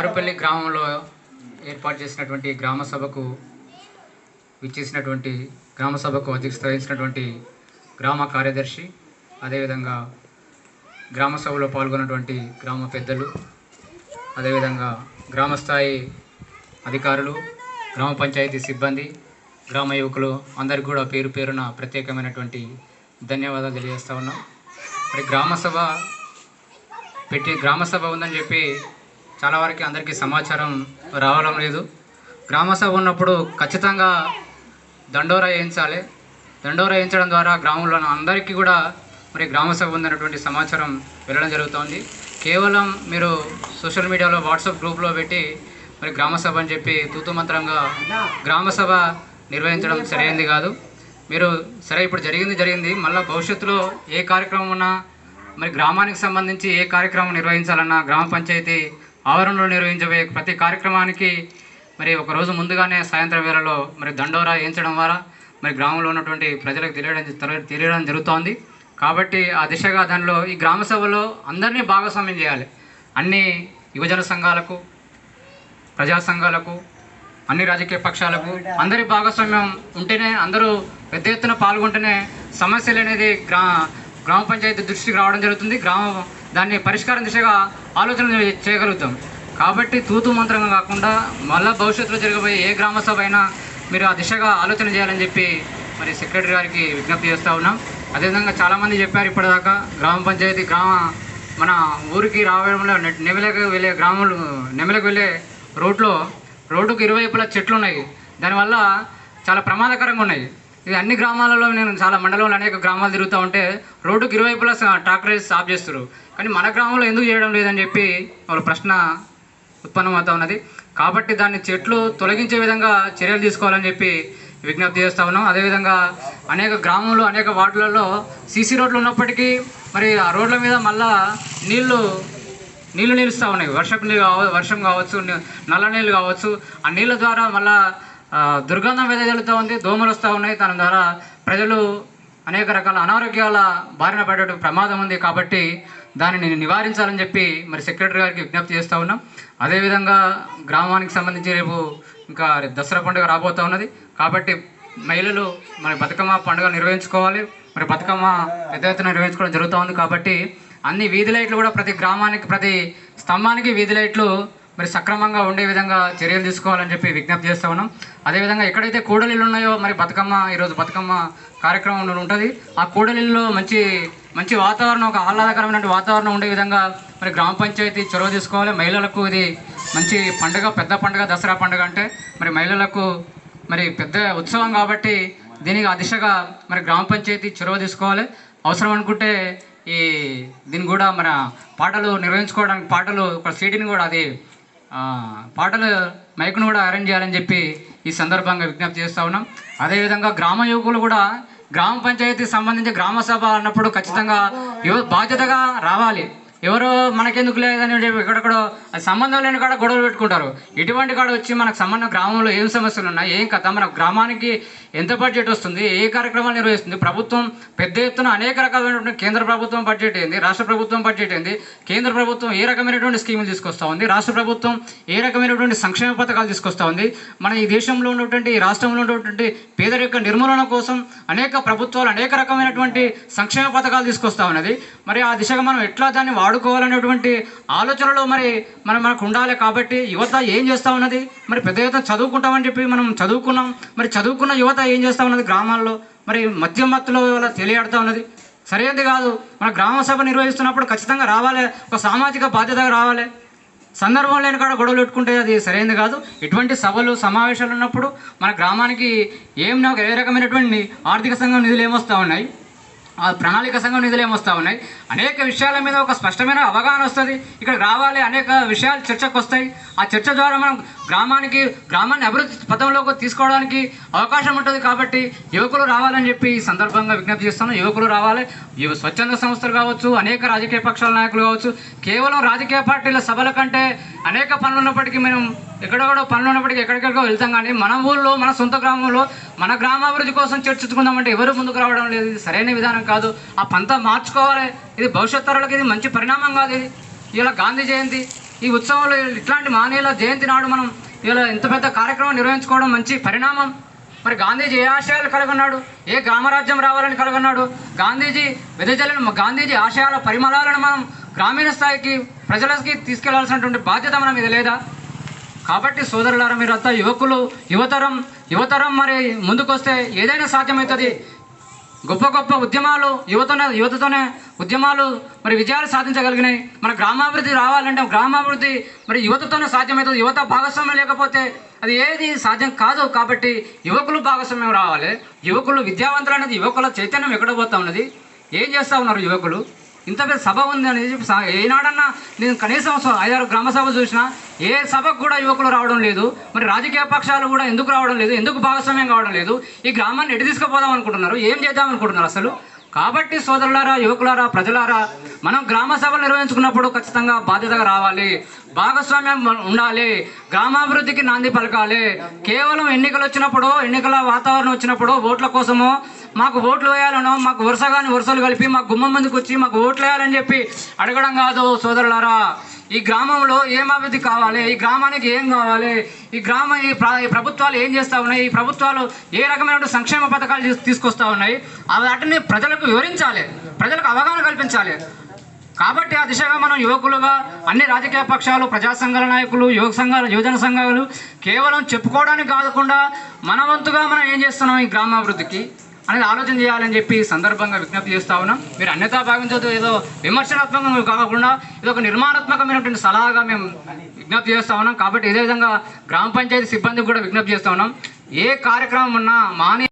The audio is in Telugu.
మారుపల్లి గ్రామంలో ఏర్పాటు చేసినటువంటి గ్రామ సభకు విచ్చేసినటువంటి గ్రామ సభకు అధ్యక్షత వహించినటువంటి గ్రామ కార్యదర్శి, అదేవిధంగా గ్రామ సభలో పాల్గొన్నటువంటి గ్రామ పెద్దలు, అదేవిధంగా గ్రామ స్థాయి అధికారులు, గ్రామ పంచాయతీ సిబ్బంది, గ్రామ యువకులు అందరికీ కూడా పేరు పేరున ప్రత్యేకమైనటువంటి ధన్యవాదాలు తెలియజేస్తూ ఉన్నాం. మరి గ్రామ సభ ఉందని చెప్పి చాలా వరకు అందరికీ సమాచారం రావడం లేదు. గ్రామ సభ ఉన్నప్పుడు ఖచ్చితంగా దండోరా వేయించాలి. దండోరా వేయించడం ద్వారా గ్రామంలో అందరికీ కూడా మరి గ్రామ సభ ఉందన్నటువంటి సమాచారం వెళ్ళడం జరుగుతుంది. కేవలం మీరు సోషల్ మీడియాలో వాట్సాప్ గ్రూప్లో పెట్టి మరి గ్రామ సభ అని చెప్పి తూతు మంత్రంగా గ్రామ సభ నిర్వహించడం సరైనది కాదు. మీరు సరే ఇప్పుడు జరిగింది, మళ్ళీ భవిష్యత్తులో ఏ కార్యక్రమం ఉన్నా మరి గ్రామానికి సంబంధించి ఏ కార్యక్రమం నిర్వహించాలన్నా గ్రామ పంచాయతీ ఆవరణలో నిర్వహించబోయే ప్రతి కార్యక్రమానికి మరి ఒకరోజు ముందుగానే సాయంత్రం వేళలో మరి దండోరా వేయించడం ద్వారా మరి గ్రామంలో ఉన్నటువంటి ప్రజలకు తెలియడం జరుగుతోంది. కాబట్టి ఆ దిశగా దానిలో ఈ గ్రామ సభలో అందరినీ భాగస్వామ్యం చేయాలి. అన్ని యువజన సంఘాలకు, ప్రజా సంఘాలకు, అన్ని రాజకీయ పక్షాలకు అందరి భాగస్వామ్యం ఉంటేనే, అందరూ పెద్ద ఎత్తున పాల్గొంటేనే సమస్యలు అనేది గ్రామ పంచాయతీ దృష్టికి రావడం జరుగుతుంది. దాన్ని పరిష్కారం దిశగా ఆలోచన చేయగలుగుతాం. కాబట్టి తూతు మంత్రంగా కాకుండా మళ్ళీ భవిష్యత్తులో జరగబోయే ఏ గ్రామ సభ అయినా మీరు ఆ దిశగా ఆలోచన చేయాలని చెప్పి మరి సెక్రటరీ గారికి విజ్ఞప్తి చేస్తూ ఉన్నాం. అదేవిధంగా చాలామంది చెప్పారు ఇప్పటిదాకా గ్రామ పంచాయతీ మన ఊరికి రావడంలో నెమలకు వెళ్ళే రోడ్డుకు ఇరువైపులా చెట్లు ఉన్నాయి. దానివల్ల చాలా ప్రమాదకరంగా ఉన్నాయి. ఇది అన్ని గ్రామాలలో నేను చాలా మండలంలో అనేక గ్రామాలు తిరుగుతూ ఉంటే రోడ్డుకి ఇరువైపులా ట్రాక్టర్ వేసి సాఫ్ చేస్తారు. కానీ మన గ్రామంలో ఎందుకు చేయడం లేదని చెప్పి వాళ్ళ ప్రశ్న ఉత్పన్నమవుతూ ఉన్నది. కాబట్టి దాన్ని చెట్లు తొలగించే విధంగా చర్యలు తీసుకోవాలని చెప్పి విజ్ఞప్తి చేస్తూ ఉన్నాం. అదేవిధంగా అనేక గ్రామంలో అనేక వార్డులలో సీసీ రోడ్లు ఉన్నప్పటికీ మరి ఆ రోడ్ల మీద మళ్ళా నీళ్లు నిలుస్తూ ఉన్నాయి. వర్షం కావచ్చు, నల్ల నీళ్ళు కావచ్చు. ఆ నీళ్ళ ద్వారా మళ్ళా దుర్గంధం వెదజల్లుతూ ఉంది, దోమలు వస్తూ ఉన్నాయి. దాని ద్వారా ప్రజలు అనేక రకాల అనారోగ్యాల బారిన పడే ప్రమాదం ఉంది. కాబట్టి దానిని నివారించాలని చెప్పి మరి సెక్రటరీ గారికి విజ్ఞప్తి చేస్తూ ఉన్నాం. అదేవిధంగా గ్రామానికి సంబంధించి రేపు ఇంకా దసరా పండుగ రాబోతూ ఉన్నది. కాబట్టి మహిళలు మరి బతుకమ్మ పండుగ నిర్వహించుకోవాలి. మరి బతుకమ్మ పెద్ద ఎత్తున నిర్వహించుకోవడం జరుగుతూ ఉంది. కాబట్టి అన్ని వీధి లైట్లు కూడా ప్రతి గ్రామానికి, ప్రతి స్తంభానికి వీధి లైట్లు మరి సక్రమంగా ఉండే విధంగా చర్యలు తీసుకోవాలని చెప్పి విజ్ఞప్తి చేస్తూ ఉన్నాం. అదేవిధంగా ఎక్కడైతే కూడలిళ్ళు ఉన్నాయో మరి ఈరోజు బతుకమ్మ కార్యక్రమం ఉంటుంది. ఆ కూడలిల్లో మంచి వాతావరణం, ఒక ఆహ్లాదకరమైన వాతావరణం ఉండే విధంగా మరి గ్రామ పంచాయతీ చొరవ తీసుకోవాలి. మహిళలకు ఇది మంచి పండుగ, పెద్ద పండుగ దసరా పండుగ అంటే మరి మహిళలకు మరి పెద్ద ఉత్సవం. కాబట్టి దీనికి ఆ దిశగా మరి గ్రామ పంచాయతీ చొరవ తీసుకోవాలి. అవసరం అనుకుంటే దీన్ని కూడా మన పాటలు నిర్వహించుకోవడానికి ఒక సీడీని కూడా పాటలు మైకును కూడా అరేంజ్ చేయాలని చెప్పి ఈ సందర్భంగా విజ్ఞప్తి చేస్తూ ఉన్నాం. అదేవిధంగా గ్రామ యువకులు కూడా గ్రామ పంచాయతీకి సంబంధించి గ్రామ సభ అన్నప్పుడు ఖచ్చితంగా బాధ్యతగా రావాలి. ఎవరో మనకెందుకు లేదని ఎక్కడెక్కడో సంబంధం లేని కాడ గొడవలు పెట్టుకుంటారు. ఇటువంటి కాడ వచ్చి మనకు గ్రామంలో ఏం సమస్యలు ఉన్నాయి, ఏం కథ, మన గ్రామానికి ఎంత బడ్జెట్ వస్తుంది, ఏ కార్యక్రమాలు నిర్వహిస్తుంది, ప్రభుత్వం పెద్ద ఎత్తున అనేక రకాలైనటువంటి కేంద్ర ప్రభుత్వం బడ్జెట్ ఏంది, రాష్ట్ర ప్రభుత్వం బడ్జెట్ ఏంది, కేంద్ర ప్రభుత్వం ఏ రకమైనటువంటి స్కీములు తీసుకొస్తూ ఉంది, రాష్ట్ర ప్రభుత్వం ఏ రకమైనటువంటి సంక్షేమ పథకాలు తీసుకొస్తూ ఉంది, మన ఈ దేశంలో ఉన్నటువంటి, ఈ రాష్ట్రంలో ఉన్నటువంటి పేదరిక నిర్మూలన కోసం అనేక ప్రభుత్వాలు అనేక రకమైనటువంటి సంక్షేమ పథకాలు తీసుకొస్తూ ఉన్నది. మరి ఆ దిశగా మనం ఎట్లా దాన్ని వాడుకోవాలనేటువంటి ఆలోచనలో మనకు ఉండాలి. కాబట్టి యువత ఏం చేస్తూ ఉన్నది, మరి పెద్ద యువత చదువుకుంటామని చెప్పి మనం చదువుకున్నాం. మరి చదువుకున్న యువత ఏం చేస్తూ ఉన్నది, గ్రామాల్లో మరి మధ్యమత్తులో తెలియడుతూ ఉన్నది. సరైనది కాదు. మన గ్రామ సభ నిర్వహిస్తున్నప్పుడు ఖచ్చితంగా రావాలి, ఒక సామాజిక బాధ్యతగా రావాలి. సందర్భం లేని కాడ గొడవలు పెట్టుకుంటే అది సరైనది కాదు. ఇటువంటి సభలు, సమావేశాలు ఉన్నప్పుడు మన గ్రామానికి ఏ రకమైనటువంటి ఆర్థిక సంఘం నిధులు ఏమొస్తూ ఉన్నాయి, ఆ ప్రణాళిక సంఘం నిధులు ఏమొస్తూ ఉన్నాయి, అనేక విషయాల మీద ఒక స్పష్టమైన అవగాహన వస్తుంది. ఇక్కడ రావాలి, అనేక విషయాలు చర్చకు వస్తాయి. ఆ చర్చ ద్వారా మనం గ్రామాన్ని అభివృద్ధి పథంలోకి తీసుకోవడానికి అవకాశం ఉంటుంది. కాబట్టి యువకులు రావాలని చెప్పి ఈ సందర్భంగా విజ్ఞప్తి చేస్తాను. యువకులు రావాలి. స్వచ్ఛంద సంస్థలు కావచ్చు, అనేక రాజకీయ పక్షాల నాయకులు కావచ్చు. కేవలం రాజకీయ పార్టీల సభల కంటే అనేక పనులు ఉన్నప్పటికీ మనం ఎక్కడెక్కడో పనులు ఉన్నప్పటికీ ఎక్కడికెక్కడికో వెళ్తాం. కానీ మన ఊళ్ళో, మన సొంత గ్రామంలో మన గ్రామాభివృద్ధి కోసం చర్చించుకుందామంటే ఎవరు ముందుకు రావడం లేదు. ఇది సరైన విధానం కాదు. ఆ పంత మార్చుకోవాలి. ఇది భవిష్యత్ తరాలకు ఇది మంచి పరిణామం కాదు. ఇది ఇలా గాంధీ జయంతి ఈ ఉత్సవంలో ఇట్లాంటి మహనీయుల జయంతి నాడు మనం ఇలా ఇంత పెద్ద కార్యక్రమం నిర్వహించుకోవడం మంచి పరిణామం. మరి గాంధీజీ ఏ ఆశయాలు కలగన్నాడు, ఏ గ్రామరాజ్యం రావాలని కలగన్నాడు, గాంధీజీ వెదజల్లిన గాంధీజీ ఆశయాల పరిమళాలను మనం గ్రామీణ స్థాయికి ప్రజలకి తీసుకెళ్లాల్సినటువంటి బాధ్యత మన మీద లేదా? కాబట్టి సోదరులారా, మీరంతా యువకులు, యువతరం మరి ముందుకొస్తే ఏదైనా సాధ్యమవుతుంది. గొప్ప గొప్ప ఉద్యమాలు యువతతోనే ఉద్యమాలు మరి విజయాలు సాధించగలిగినాయి. మన గ్రామాభివృద్ధి రావాలంటే గ్రామాభివృద్ధి మరి యువతతోనే సాధ్యమవుతుంది. యువత భాగస్వామ్యం లేకపోతే అది ఏది సాధ్యం కాదు. కాబట్టి యువకులు భాగస్వామ్యం రావాలి. యువకులు విద్యావంతులు అనేది యువకుల చైతన్యం ఎక్కడ పోతా ఉన్నది? ఏం చేస్తూ ఉన్నారు యువకులు? ఇంత పెద్ద సభ ఉంది అనేది ఏనాడన్నా నేను కనీసం 5-6 గ్రామ సభలు చూసినా ఏ సభకు కూడా యువకులు రావడం లేదు. మరి రాజకీయ పక్షాలు కూడా ఎందుకు రావడం లేదు? ఎందుకు భాగస్వామ్యం కావడం లేదు? ఈ గ్రామాన్ని ఎటు తీసుకుపోదాం అనుకుంటున్నారు? ఏం చేద్దాం అనుకుంటున్నారు అసలు? కాబట్టి సోదరులారా, యువకులారా, ప్రజలారా, మనం గ్రామ సభలు నిర్వహించుకున్నప్పుడు ఖచ్చితంగా బాధ్యతగా రావాలి, భాగస్వామ్యం ఉండాలి, గ్రామాభివృద్ధికి నాంది పలకాలి. కేవలం ఎన్నికలు వచ్చినప్పుడు, ఎన్నికల వాతావరణం వచ్చినప్పుడు ఓట్ల కోసమో, మాకు ఓట్లు వేయాలనో, మాకు వరుసలు కలిపి మాకు గుమ్మం ముందుకు వచ్చి మాకు ఓట్లు వేయాలని చెప్పి అడగడం కాదు సోదరులారా. ఈ గ్రామంలో ఏం అభివృద్ధి కావాలి, ఈ గ్రామానికి ఏం కావాలి, ఈ ప్రభుత్వాలు ఏం చేస్తూ ఉన్నాయి, ఈ ప్రభుత్వాలు ఏ రకమైన సంక్షేమ పథకాలు తీసుకొస్తూ ఉన్నాయి, వాటిని ప్రజలకు వివరించాలి, ప్రజలకు అవగాహన కల్పించాలి. కాబట్టి ఆ దిశగా మనం యువకులుగా అన్ని రాజకీయ పక్షాలు, ప్రజా సంఘాల నాయకులు, యువజన సంఘాలు కేవలం చెప్పుకోవడానికి కాకుండా మన వంతుగా మనం ఏం చేస్తున్నాం ఈ గ్రామాభివృద్ధికి అనేది ఆలోచన చేయాలని చెప్పి సందర్భంగా విజ్ఞప్తి చేస్తూ ఉన్నాం. మీరు అన్యతా భావించదు, ఏదో విమర్శనాత్మకంగా కాకుండా ఇది ఒక నిర్మాణాత్మకమైనటువంటి సలహాగా మేము విజ్ఞప్తి చేస్తూ ఉన్నాం. కాబట్టి ఇదే విధంగా గ్రామ పంచాయతీ సిబ్బందికి కూడా విజ్ఞప్తి చేస్తూ ఉన్నాం. ఏ కార్యక్రమం ఉన్నా